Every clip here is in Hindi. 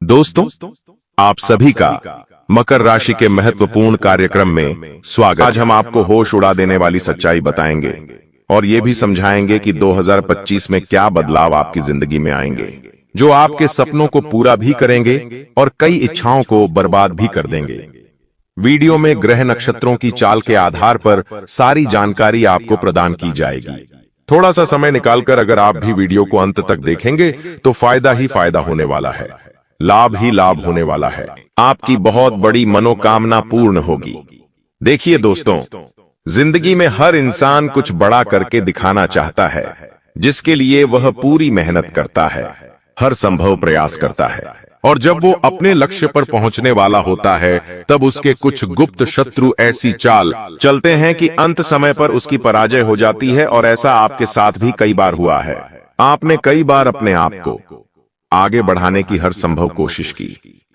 दोस्तों, आप सभी का मकर राशि के महत्वपूर्ण कार्यक्रम में स्वागत। आज हम आपको होश उड़ा देने वाली सच्चाई बताएंगे और ये भी समझाएंगे कि 2025 में क्या बदलाव आपकी जिंदगी में आएंगे, जो आपके सपनों को पूरा भी करेंगे और कई इच्छाओं को बर्बाद भी कर देंगे। वीडियो में ग्रह नक्षत्रों की चाल के आधार पर सारी जानकारी आपको प्रदान की जाएगी। थोड़ा सा समय निकालकर अगर आप भी वीडियो को अंत तक देखेंगे तो फायदा ही फायदा होने वाला है, लाभ ही लाभ होने वाला है। आपकी बहुत बड़ी मनोकामना पूर्ण होगी। देखिए दोस्तों, जिंदगी में हर इंसान कुछ बड़ा करके दिखाना चाहता है, जिसके लिए वह पूरी मेहनत करता है, हर संभव प्रयास करता है। और जब वो अपने लक्ष्य पर पहुंचने वाला होता है, तब उसके कुछ गुप्त शत्रु ऐसी चाल चलते हैं कि अंत समय पर उसकी पराजय हो जाती है। और ऐसा आपके साथ भी कई बार हुआ है। आपने कई बार अपने आप को आगे बढ़ाने की हर संभव कोशिश की,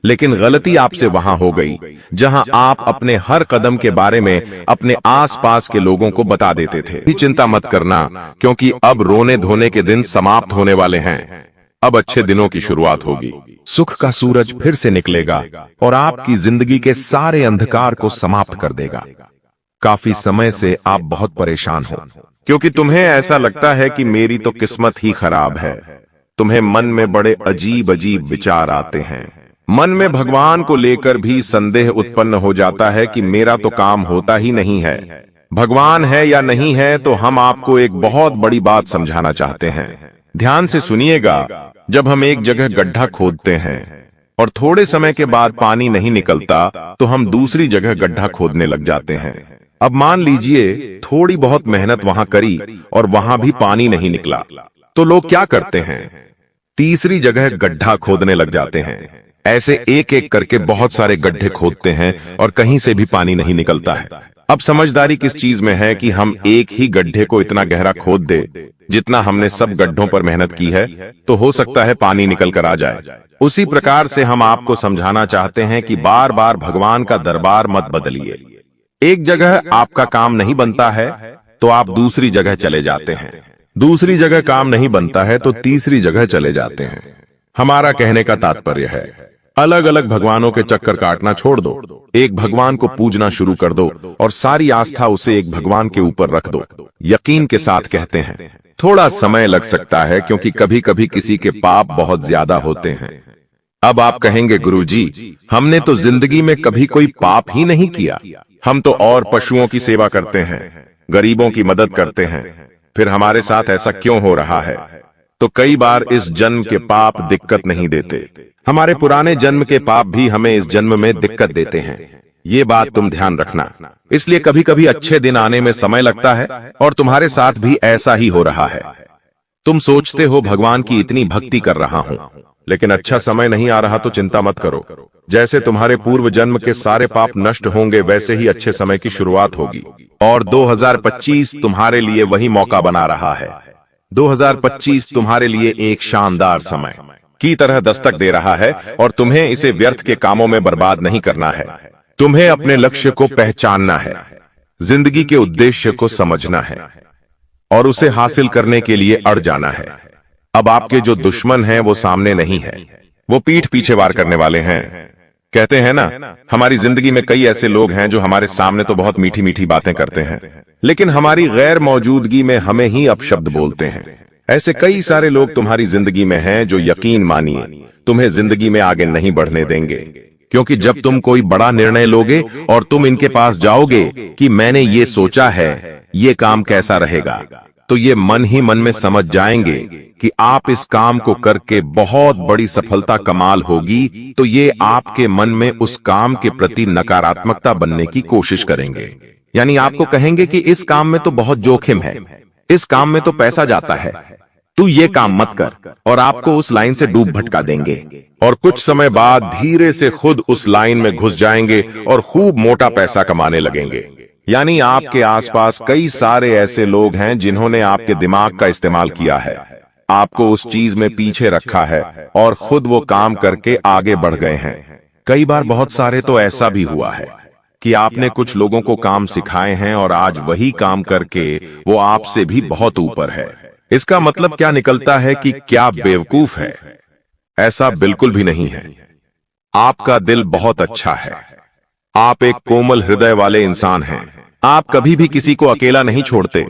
लेकिन गलती आपसे वहां हो गई जहां आप अपने हर कदम के बारे में अपने आसपास के लोगों को बता देते थे। चिंता मत करना, क्योंकि अब रोने धोने के दिन समाप्त होने वाले हैं। अब अच्छे दिनों की शुरुआत होगी। सुख का सूरज फिर से निकलेगा और आपकी जिंदगी के सारे अंधकार को समाप्त कर देगा। काफी समय से आप बहुत परेशान हो, क्योंकि तुम्हें ऐसा लगता है कि मेरी तो किस्मत ही खराब है। तुम्हें मन में बड़े अजीब अजीब विचार आते हैं। मन में भगवान को लेकर भी संदेह उत्पन्न हो जाता है कि मेरा तो काम होता ही नहीं है। भगवान है या नहीं है, तो हम आपको एक बहुत बड़ी बात समझाना चाहते हैं। ध्यान से सुनिएगा। जब हम एक जगह गड्ढा खोदते हैं और थोड़े समय के बाद पानी नहीं निकलता, तो हम दूसरी जगह गड्ढा खोदने लग जाते हैं। अब मान लीजिए थोड़ी बहुत मेहनत वहां करी और वहां भी पानी नहीं निकला, तो लोग क्या करते हैं? तीसरी जगह गड्ढा खोदने लग जाते हैं। ऐसे एक एक करके बहुत सारे गड्ढे खोदते हैं और कहीं से भी पानी नहीं निकलता है। अब समझदारी किस चीज में है कि हम एक ही गड्ढे को इतना गहरा खोद दे जितना हमने सब गड्ढों पर मेहनत की है, तो हो सकता है पानी निकल कर आ जाए। उसी प्रकार से हम आपको समझाना चाहते हैं कि बार बार भगवान का दरबार मत बदलिए। एक जगह आपका काम नहीं बनता है तो आप दूसरी जगह चले जाते हैं, दूसरी जगह काम नहीं बनता है तो तीसरी जगह चले जाते हैं। हमारा कहने का तात्पर्य है, अलग अलग भगवानों के चक्कर काटना छोड़ दो, एक भगवान को पूजना शुरू कर दो और सारी आस्था उसे एक भगवान के ऊपर रख दो। यकीन के साथ कहते हैं, थोड़ा समय लग सकता है, क्योंकि कभी कभी किसी के पाप बहुत ज्यादा होते हैं। अब आप कहेंगे, गुरुजी, हमने तो जिंदगी में कभी कोई पाप ही नहीं किया। हम तो और पशुओं की सेवा करते हैं, गरीबों की मदद करते हैं, फिर हमारे साथ ऐसा क्यों हो रहा है? तो कई बार इस जन्म के पाप दिक्कत नहीं देते, हमारे पुराने जन्म के पाप भी हमें इस जन्म में दिक्कत देते हैं। ये बात तुम ध्यान रखना। इसलिए कभी कभी अच्छे दिन आने में समय लगता है और तुम्हारे साथ भी ऐसा ही हो रहा है। तुम सोचते हो भगवान की इतनी भक्ति कर रहा हूं, लेकिन अच्छा समय नहीं आ रहा, तो चिंता मत करो। जैसे तुम्हारे पूर्व जन्म के सारे पाप नष्ट होंगे, वैसे ही अच्छे समय की शुरुआत होगी। और 2025 तुम्हारे लिए वही मौका बना रहा है। 2025 तुम्हारे लिए एक शानदार समय की तरह दस्तक दे रहा है और तुम्हें इसे व्यर्थ के कामों में बर्बाद नहीं करना है। तुम्हें अपने लक्ष्य को पहचानना है, जिंदगी के उद्देश्य को समझना है और उसे हासिल करने के लिए अड़ जाना है। अब आपके जो दुश्मन हैं वो सामने नहीं है, वो पीठ पीछे वार करने वाले हैं। कहते हैं ना, हमारी जिंदगी में कई ऐसे लोग हैं जो हमारे सामने तो बहुत मीठी मीठी बातें करते हैं, लेकिन हमारी गैर मौजूदगी में हमें ही अपशब्द बोलते हैं। ऐसे कई सारे लोग तुम्हारी जिंदगी में हैं जो, यकीन मानिए, तुम्हें जिंदगी में आगे नहीं बढ़ने देंगे। क्योंकि जब तुम कोई बड़ा निर्णय लोगे और तुम इनके पास जाओगे कि मैंने ये सोचा है, ये काम कैसा रहेगा, तो ये मन ही मन में समझ जाएंगे कि आप इस काम को करके बहुत बड़ी सफलता कमाल होगी, तो ये आपके मन में उस काम के प्रति नकारात्मकता बनने की कोशिश करेंगे। यानी आपको कहेंगे कि इस काम में तो बहुत जोखिम है, इस काम में तो पैसा जाता है, तू ये काम मत कर, और आपको उस लाइन से डूब भटका देंगे। और कुछ समय बाद धीरे से खुद उस लाइन में घुस जाएंगे और खूब मोटा पैसा कमाने लगेंगे। यानी आपके आसपास कई सारे ऐसे लोग हैं जिन्होंने आपके दिमाग का इस्तेमाल किया है, आपको उस चीज में पीछे रखा है और खुद वो काम करके आगे बढ़ गए हैं। कई बार बहुत सारे तो ऐसा भी हुआ है कि आपने कुछ लोगों को काम सिखाए हैं और आज वही काम करके वो आपसे भी बहुत ऊपर है। इसका मतलब क्या निकलता है कि क्या बेवकूफ है? ऐसा बिल्कुल भी नहीं है। आपका दिल बहुत अच्छा है। आप एक कोमल हृदय वाले इंसान हैं। आप कभी भी किसी को अकेला नहीं छोड़ते।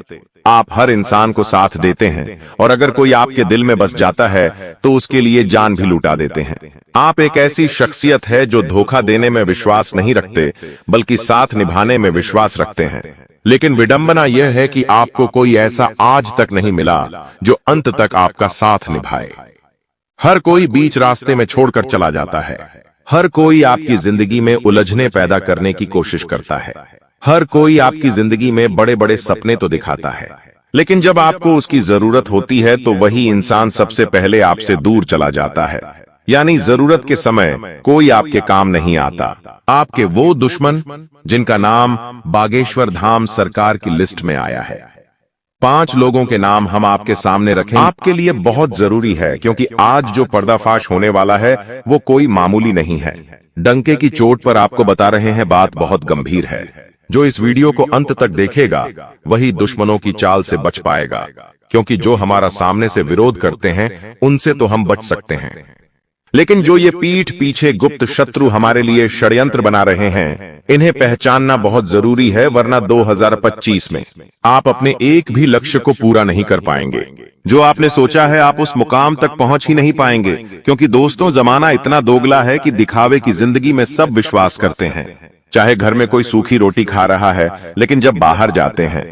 आप हर इंसान को साथ देते हैं और अगर कोई आपके दिल में बस जाता है तो उसके लिए जान भी लुटा देते हैं। आप एक ऐसी शख्सियत है जो धोखा देने में विश्वास नहीं रखते बल्कि साथ निभाने में विश्वास रखते हैं। लेकिन विडंबना यह है कि आपको कोई ऐसा आज तक नहीं मिला जो अंत तक आपका साथ निभाए। हर कोई बीच रास्ते में छोड़कर चला जाता है। हर कोई आपकी जिंदगी में उलझने पैदा करने की कोशिश करता है। हर कोई आपकी जिंदगी में बड़े बड़े सपने तो दिखाता है, लेकिन जब आपको उसकी जरूरत होती है तो वही इंसान सबसे पहले आपसे दूर चला जाता है। यानी जरूरत के समय कोई आपके काम नहीं आता। आपके वो दुश्मन जिनका नाम बागेश्वर धाम सरकार की लिस्ट में आया है। 5 लोगों के नाम हम आपके सामने रखें। आपके लिए बहुत जरूरी है क्योंकि आज जो पर्दाफाश होने वाला है वो कोई मामूली नहीं है। डंके की चोट पर आपको बता रहे हैं, बात बहुत गंभीर है। जो इस वीडियो को अंत तक देखेगा वही दुश्मनों की चाल से बच पाएगा, क्योंकि जो हमारा सामने से विरोध करते हैं उनसे तो हम बच सकते हैं, लेकिन जो ये पीठ पीछे गुप्त शत्रु हमारे लिए षड्यंत्र बना रहे हैं, इन्हें पहचानना बहुत जरूरी है, वरना 2025 में आप अपने एक भी लक्ष्य को पूरा नहीं कर पाएंगे। जो आपने सोचा है आप उस मुकाम तक पहुंच ही नहीं पाएंगे, क्योंकि दोस्तों जमाना इतना दोगला है कि दिखावे की जिंदगी में सब विश्वास करते हैं। चाहे घर में कोई सूखी रोटी खा रहा है, लेकिन जब बाहर जाते हैं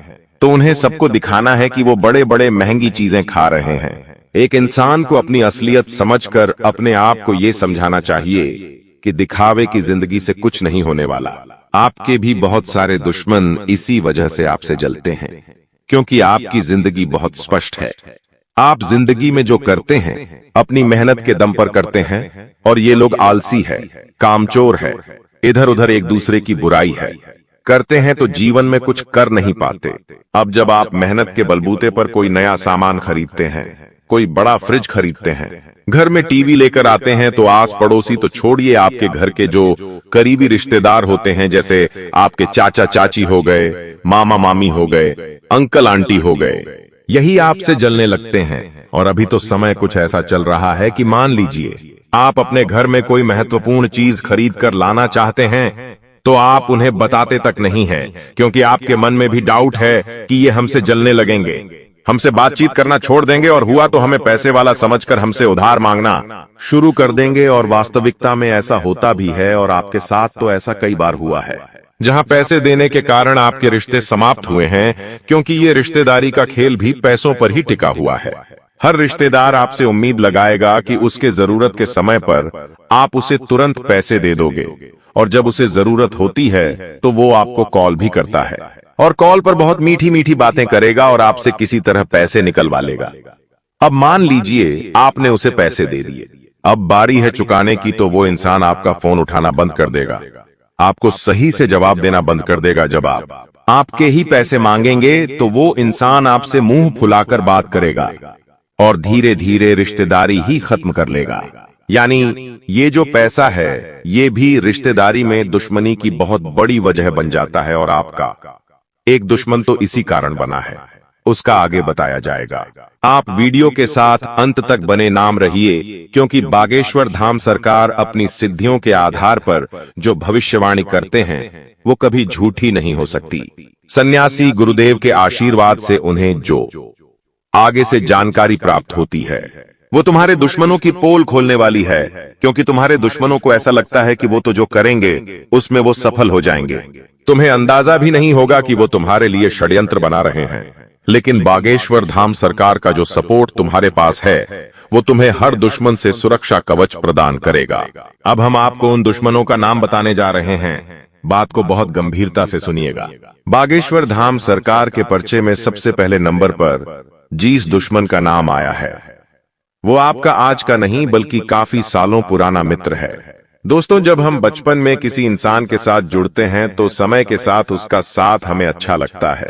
तो उन्हें सबको दिखाना है कि वो बड़े बड़े महंगी चीजें खा रहे हैं। एक इंसान को अपनी असलियत समझकर अपने आप को ये समझाना चाहिए कि दिखावे की जिंदगी से कुछ नहीं होने वाला। आपके भी बहुत सारे दुश्मन इसी वजह से आपसे जलते हैं, क्योंकि आपकी जिंदगी बहुत स्पष्ट है। आप जिंदगी में जो करते हैं अपनी मेहनत के दम पर करते हैं, और ये लोग आलसी है, कामचोर है, इधर उधर एक दूसरे की बुराई है, करते हैं तो जीवन में कुछ कर नहीं पाते। अब जब आप मेहनत के बलबूते पर कोई नया सामान खरीदते हैं, कोई बड़ा फ्रिज खरीदते हैं, घर में टीवी लेकर आते हैं, तो आस पड़ोसी तो छोड़िए, आपके घर के जो करीबी रिश्तेदार होते हैं, जैसे आपके चाचा चाची हो गए, मामा मामी हो गए, अंकल आंटी हो गए, यही आपसे जलने लगते हैं। और अभी तो समय कुछ ऐसा चल रहा है कि मान लीजिए आप अपने घर में कोई महत्वपूर्ण चीज खरीद कर लाना चाहते हैं तो आप उन्हें बताते तक नहीं हैं, क्योंकि आपके मन में भी डाउट है कि ये हमसे जलने लगेंगे, हमसे बातचीत करना छोड़ देंगे, और हुआ तो हमें पैसे वाला समझकर हमसे उधार मांगना शुरू कर देंगे। और वास्तविकता में ऐसा होता भी है, और आपके साथ तो ऐसा कई बार हुआ है, जहां पैसे देने के कारण आपके रिश्ते समाप्त हुए हैं, क्योंकि ये रिश्तेदारी का खेल भी पैसों पर ही टिका हुआ है। हर रिश्तेदार आपसे उम्मीद लगाएगा कि उसके जरूरत के समय पर आप उसे तुरंत पैसे दे दोगे, और जब उसे जरूरत होती है तो वो आपको कॉल भी करता है, और कॉल पर बहुत मीठी मीठी बातें करेगा और आपसे किसी तरह पैसे निकलवा लेगा। अब मान लीजिए आपने उसे पैसे दे दिए, अब बारी है चुकाने की, तो वो इंसान आपका फोन उठाना बंद कर देगा, आपको सही से जवाब देना बंद कर देगा। जब आप आपके ही पैसे मांगेंगे तो वो इंसान आपसे मुंह फुलाकर बात करेगा और धीरे धीरे रिश्तेदारी ही खत्म कर लेगा। यानी ये जो पैसा है ये भी रिश्तेदारी में दुश्मनी की बहुत बड़ी वजह बन जाता है, और आपका एक दुश्मन तो इसी कारण बना है, उसका आगे बताया जाएगा। आप वीडियो के साथ अंत तक बने नाम रहिए, क्योंकि बागेश्वर धाम सरकार अपनी सिद्धियों के आधार पर जो भविष्यवाणी करते हैं वो कभी झूठी नहीं हो सकती। सन्यासी गुरुदेव के आशीर्वाद से उन्हें जो आगे से जानकारी प्राप्त होती है वो तुम्हारे दुश्मनों की पोल खोलने वाली है, क्योंकि तुम्हारे दुश्मनों को ऐसा लगता है कि वो तो जो करेंगे उसमें वो सफल हो जाएंगे। तुम्हें अंदाजा भी नहीं होगा कि वो तुम्हारे लिए षड्यंत्र बना रहे हैं, लेकिन बागेश्वर धाम सरकार का जो सपोर्ट तुम्हारे पास है वो तुम्हें हर दुश्मन से सुरक्षा कवच प्रदान करेगा। अब हम आपको उन दुश्मनों का नाम बताने जा रहे हैं, बात को बहुत गंभीरता से सुनिएगा। बागेश्वर धाम सरकार के पर्चे में सबसे पहले नंबर पर जिस दुश्मन का नाम आया है वो आपका आज का नहीं बल्कि काफी सालों पुराना मित्र है। दोस्तों, जब हम बचपन में किसी इंसान के साथ जुड़ते हैं तो समय के साथ उसका साथ हमें अच्छा लगता है,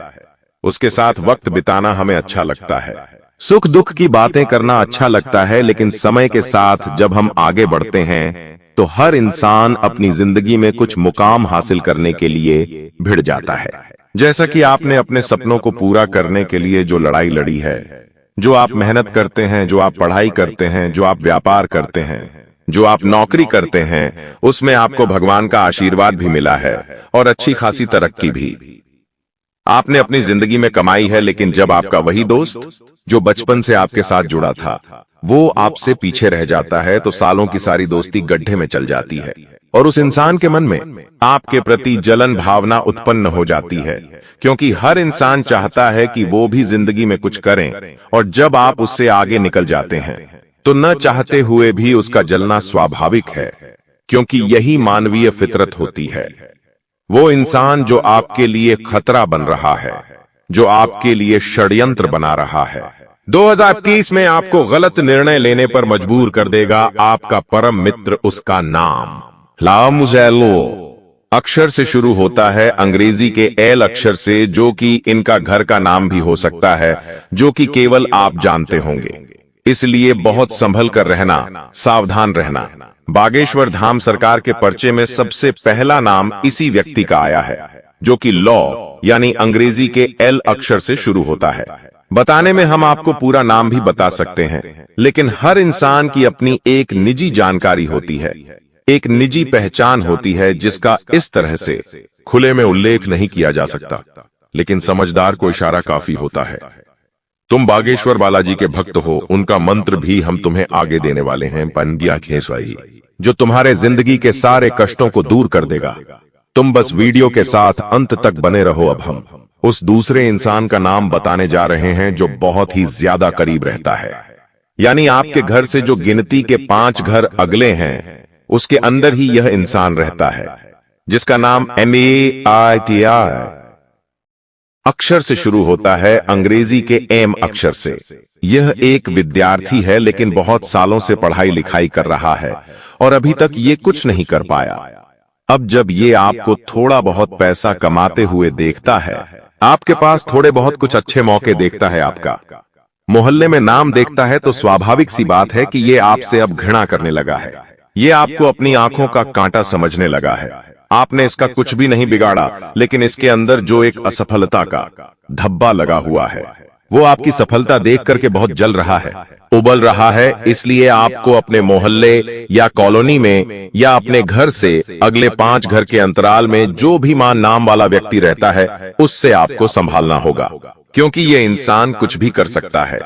उसके साथ वक्त बिताना हमें अच्छा लगता है, सुख दुख की बातें करना अच्छा लगता है। लेकिन समय के साथ जब हम आगे बढ़ते हैं तो हर इंसान अपनी जिंदगी में कुछ मुकाम हासिल करने के लिए भिड़ जाता है। जैसा कि आपने अपने सपनों को पूरा करने के लिए जो लड़ाई लड़ी है, जो आप मेहनत करते हैं, जो आप पढ़ाई करते हैं, जो आप व्यापार करते हैं, जो आप नौकरी करते हैं उसमें आपको भगवान का आशीर्वाद भी मिला है और अच्छी खासी तरक्की भी आपने अपनी जिंदगी में कमाई है। लेकिन जब आपका वही दोस्त जो बचपन से आपके साथ जुड़ा था वो आपसे पीछे रह जाता है तो सालों की सारी दोस्ती गड्ढे में चल जाती है और उस इंसान के मन में आपके प्रति जलन भावना उत्पन्न हो जाती है, क्योंकि हर इंसान चाहता है कि वो भी जिंदगी में कुछ करें और जब आप उससे आगे निकल जाते हैं तो न चाहते हुए भी उसका जलना स्वाभाविक है, क्योंकि यही मानवीय फितरत होती है। वो इंसान जो आपके लिए खतरा बन रहा है, जो आपके लिए षड्यंत्र बना रहा है, 2030 में आपको गलत निर्णय लेने पर मजबूर कर देगा। आपका परम मित्र, उसका नाम लामुज़ेलो अक्षर से शुरू होता है, अंग्रेजी के एल अक्षर से, जो कि इनका घर का नाम भी हो सकता है, जो कि केवल आप जानते होंगे। इसलिए बहुत संभल कर रहना, सावधान रहना। बागेश्वर धाम सरकार के पर्चे में सबसे पहला नाम इसी व्यक्ति का आया है, जो कि लॉ यानी अंग्रेजी के एल अक्षर से शुरू होता है। बताने में हम आपको पूरा नाम भी बता सकते हैं, लेकिन हर इंसान की अपनी एक निजी जानकारी होती है, एक निजी पहचान होती है, जिसका इस तरह से खुले में उल्लेख नहीं किया जा सकता, लेकिन समझदार को इशारा काफी होता है। तुम बागेश्वर बालाजी के भक्त हो, उनका मंत्र भी हम तुम्हें आगे देने वाले हैं, पंड्या खेसवाई, जो तुम्हारे जिंदगी के सारे कष्टों को दूर कर देगा। तुम बस वीडियो के साथ अंत तक बने रहो। अब हम उस दूसरे इंसान का नाम बताने जा रहे हैं जो बहुत ही ज्यादा करीब रहता है, यानी आपके घर से जो गिनती के 5 घर अगले हैं उसके अंदर ही यह इंसान रहता है, जिसका नाम MEITI अक्षर से शुरू होता है, अंग्रेजी के एम अक्षर से। यह एक विद्यार्थी है, लेकिन बहुत सालों से पढ़ाई लिखाई कर रहा है और अभी तक ये कुछ नहीं कर पाया। अब जब ये आपको थोड़ा बहुत पैसा कमाते हुए देखता है, आपके पास थोड़े बहुत कुछ अच्छे मौके देखता है, आपका मोहल्ले में नाम देखता है, तो स्वाभाविक सी बात है कि ये आपसे अब घृणा करने लगा है। ये आपको अपनी आंखों का कांटा समझने लगा है। आपने इसका कुछ भी नहीं बिगाड़ा, लेकिन इसके अंदर जो एक असफलता का धब्बा लगा हुआ है, वो आपकी सफलता देख करके बहुत जल रहा है, उबल रहा है। इसलिए आपको अपने मोहल्ले या कॉलोनी में या अपने घर से अगले 5 घर के अंतराल में जो भी मान नाम वाला व्यक्ति रहता है, उससे आपको संभालना होगा, क्योंकि ये इंसान कुछ भी कर सकता है।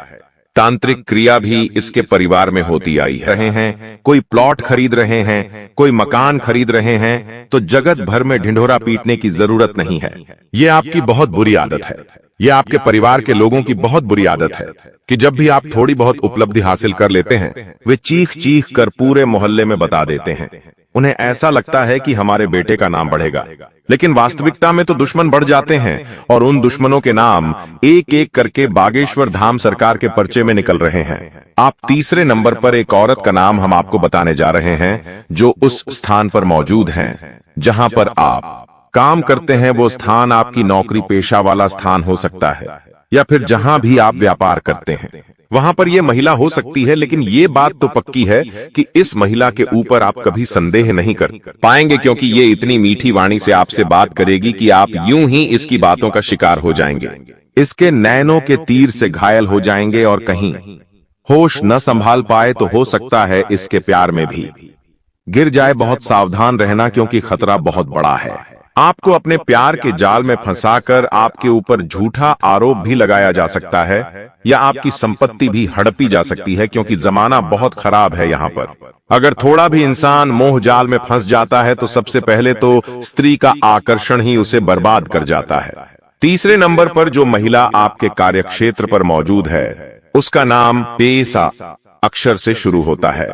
तांत्रिक क्रिया भी इसके परिवार में होती आई रहे हैं। कोई प्लॉट खरीद रहे हैं, कोई मकान खरीद रहे हैं, तो जगत भर में ढिंढोरा पीटने की जरूरत नहीं है। ये आपकी बहुत बुरी आदत है, ये आपके परिवार के लोगों की बहुत बुरी आदत है कि जब भी आप थोड़ी बहुत उपलब्धि हासिल कर लेते हैं, वे चीख चीख कर पूरे मोहल्ले में बता देते हैं। उन्हें ऐसा लगता है कि हमारे बेटे का नाम बढ़ेगा, लेकिन वास्तविकता में तो दुश्मन बढ़ जाते हैं और उन दुश्मनों के नाम एक एक करके बागेश्वर धाम सरकार के पर्चे में निकल रहे हैं। आप तीसरे नंबर पर एक औरत का नाम हम आपको बताने जा रहे हैं, जो उस स्थान पर मौजूद हैं जहां पर आप काम करते हैं। वो स्थान आपकी नौकरी पेशा वाला स्थान हो सकता है, या फिर जहां भी आप व्यापार करते हैं वहां पर यह महिला हो सकती है। लेकिन ये बात तो पक्की है कि इस महिला के ऊपर आप कभी संदेह नहीं कर पाएंगे, क्योंकि ये इतनी मीठी वाणी से आपसे बात करेगी कि आप यूं ही इसकी बातों का शिकार हो जाएंगे, इसके नैनों के तीर से घायल हो जाएंगे और कहीं होश न संभाल पाए तो हो सकता है इसके प्यार में भी गिर जाए। बहुत सावधान रहना, क्योंकि खतरा बहुत बड़ा है। आपको अपने प्यार के जाल में फंसाकर आपके ऊपर झूठा आरोप भी लगाया जा सकता है, या आपकी संपत्ति भी हड़पी जा सकती है, क्योंकि जमाना बहुत खराब है यहाँ पर। अगर थोड़ा भी इंसान मोह जाल में फंस जाता है तो सबसे पहले तो स्त्री का आकर्षण ही उसे बर्बाद कर जाता है। तीसरे नंबर पर जो महिला आपके कार्यक्षेत्र पर मौजूद है, उसका नाम पेसा अक्षर से शुरू होता है,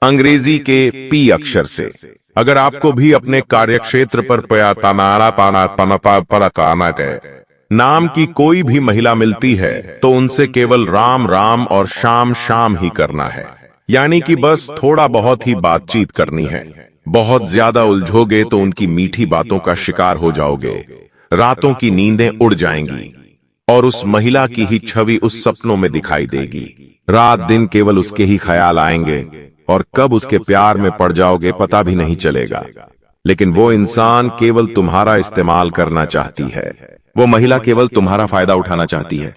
अंग्रेजी के पी अक्षर से। अगर आपको भी अपने कार्यक्षेत्र पर नाम की कोई भी महिला मिलती है, तो उनसे केवल राम राम और शाम शाम ही करना है, यानी कि बस थोड़ा बहुत ही बातचीत करनी है। बहुत ज्यादा उलझोगे तो उनकी मीठी बातों का शिकार हो जाओगे, रातों की नींदें उड़ जाएंगी और उस महिला की ही छवि उस सपनों में दिखाई देगी। रात दिन केवल उसके ही ख्याल आएंगे और कब उसके प्यार में पड़ जाओगे पता भी नहीं चलेगा। लेकिन वो इंसान केवल तुम्हारा इस्तेमाल करना चाहती है, वो महिला केवल तुम्हारा फायदा उठाना चाहती है,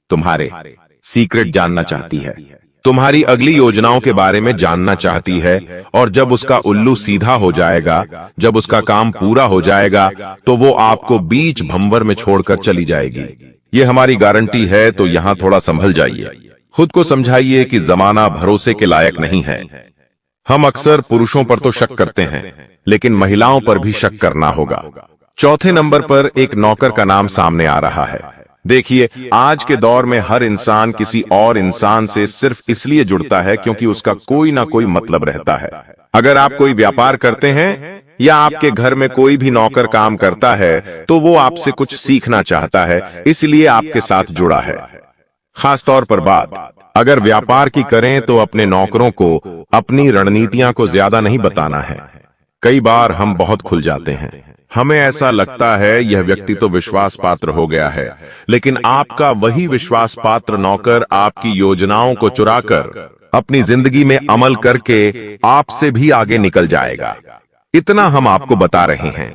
तुम्हारे सीक्रेट जानना चाहती है, तुम्हारी अगली योजनाओं के बारे में जानना चाहती है, और जब उसका उल्लू सीधा हो जाएगा, जब उसका काम पूरा हो जाएगा, तो वो आपको बीच भंवर में छोड़कर चली जाएगी। ये हमारी गारंटी है, तो यहाँ थोड़ा संभल जाइए। खुद को समझाइए कि जमाना भरोसे के लायक नहीं है। हम अक्सर पुरुषों पर तो शक करते हैं, लेकिन महिलाओं पर भी शक करना होगा। चौथे नंबर पर एक नौकर का नाम सामने आ रहा है। देखिए, आज के दौर में हर इंसान किसी और इंसान से सिर्फ इसलिए जुड़ता है क्योंकि उसका कोई ना कोई मतलब रहता है। अगर आप कोई व्यापार करते हैं या आपके घर में कोई भी नौकर काम करता है, तो वो आपसे कुछ सीखना चाहता है, इसलिए आपके साथ जुड़ा है। खास तौर पर बात अगर व्यापार की करें तो अपने नौकरों को अपनी रणनीतियां को ज्यादा नहीं बताना है। कई बार हम बहुत खुल जाते हैं, हमें ऐसा लगता है यह व्यक्ति तो विश्वास पात्र हो गया है, लेकिन आपका वही विश्वास पात्र नौकर आपकी योजनाओं को चुराकर अपनी जिंदगी में अमल करके आपसे भी आगे निकल जाएगा। इतना हम आपको बता रहे हैं।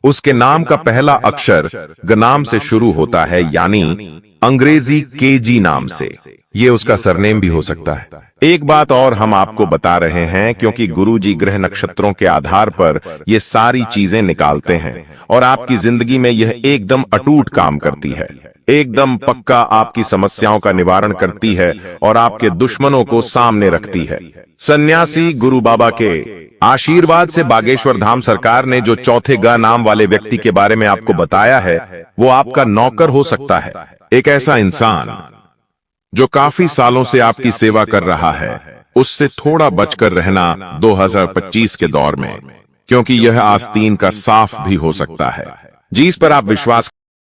उसके नाम का पहला अक्षर ग नाम से शुरू होता है, यानी अंग्रेजी केजी नाम से। ये उसका सरनेम भी हो सकता है। एक बात और हम आपको बता रहे हैं, क्योंकि गुरुजी ग्रह नक्षत्रों के आधार पर ये सारी चीजें निकालते हैं और आपकी जिंदगी में यह एकदम अटूट काम करती है, एकदम पक्का आपकी समस्याओं का निवारण करती है और आपके दुश्मनों को सामने रखती है। सन्यासी गुरु बाबा के आशीर्वाद से बागेश्वर धाम सरकार ने जो चौथे ग नाम वाले व्यक्ति के बारे में आपको बताया है, वो आपका नौकर हो सकता है। एक ऐसा इंसान जो काफी सालों से आपकी सेवा कर रहा है, उससे थोड़ा बचकर रहना 2025 के दौर में, क्योंकि यह आस्तीन का साफ भी हो सकता है, जिस पर आप विश्वास